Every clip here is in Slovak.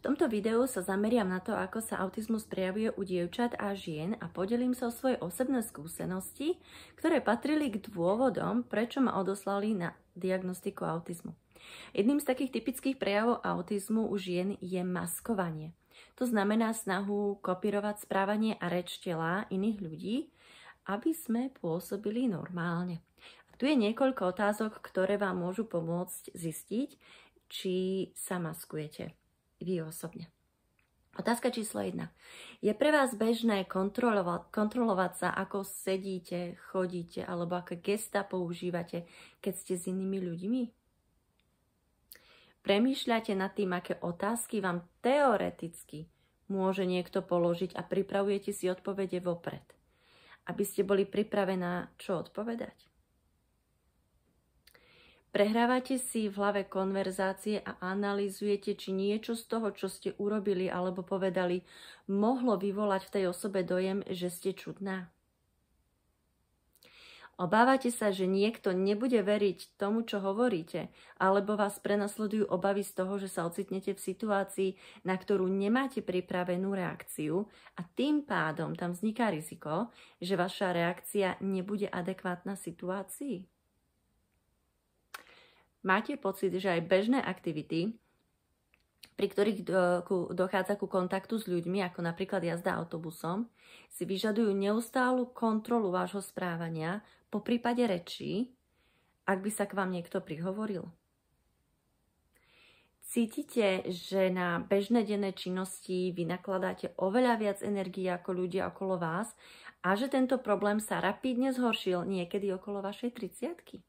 V tomto videu sa zameriam na to, ako sa autizmus prejavuje u dievčat a žien a podelím sa o svoje osobné skúsenosti, ktoré patrili k dôvodom, prečo ma odoslali na diagnostiku autizmu. Jedným z takých typických prejavov autizmu u žien je maskovanie. To znamená snahu kopírovať správanie a reč tela iných ľudí, aby sme pôsobili normálne. A tu je niekoľko otázok, ktoré vám môžu pomôcť zistiť, či sa maskujete vy osobne. Otázka číslo 1. Je pre vás bežné kontrolovať sa, ako sedíte, chodíte, alebo aké gestá používate, keď ste s inými ľuďmi? Premýšľate nad tým, aké otázky vám teoreticky môže niekto položiť a pripravujete si odpovede vopred, aby ste boli pripravená čo odpovedať? Prehrávate si v hlave konverzácie a analyzujete, či niečo z toho, čo ste urobili alebo povedali, mohlo vyvolať v tej osobe dojem, že ste čudná? Obávate sa, že niekto nebude veriť tomu, čo hovoríte, alebo vás prenasledujú obavy z toho, že sa ocitnete v situácii, na ktorú nemáte pripravenú reakciu a tým pádom tam vzniká riziko, že vaša reakcia nebude adekvátna situácii? Máte pocit, že aj bežné aktivity, pri ktorých dochádza ku kontaktu s ľuďmi, ako napríklad jazda autobusom, si vyžadujú neustálu kontrolu vášho správania, po prípade rečí, ak by sa k vám niekto prihovoril? Cítite, že na bežné denné činnosti vy nakladáte oveľa viac energie ako ľudia okolo vás a že tento problém sa rapídne zhoršil niekedy okolo vašej 30-ky?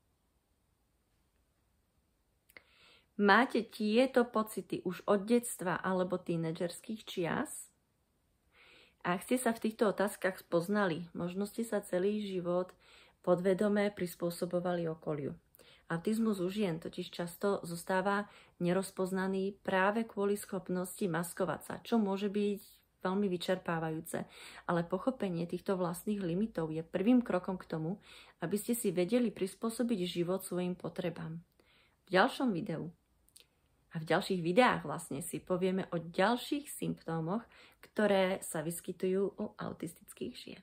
Máte tieto pocity už od detstva alebo tínedžerských čias? Ak ste sa v týchto otázkach spoznali, možno ste sa celý život podvedome prispôsobovali okoliu. Autizmus u žien totiž často zostáva nerozpoznaný práve kvôli schopnosti maskovať sa, čo môže byť veľmi vyčerpávajúce. Ale pochopenie týchto vlastných limitov je prvým krokom k tomu, aby ste si vedeli prispôsobiť život svojim potrebám. V ďalšom videu a v ďalších videách vlastne si povieme o ďalších symptómoch, ktoré sa vyskytujú u autistických žien.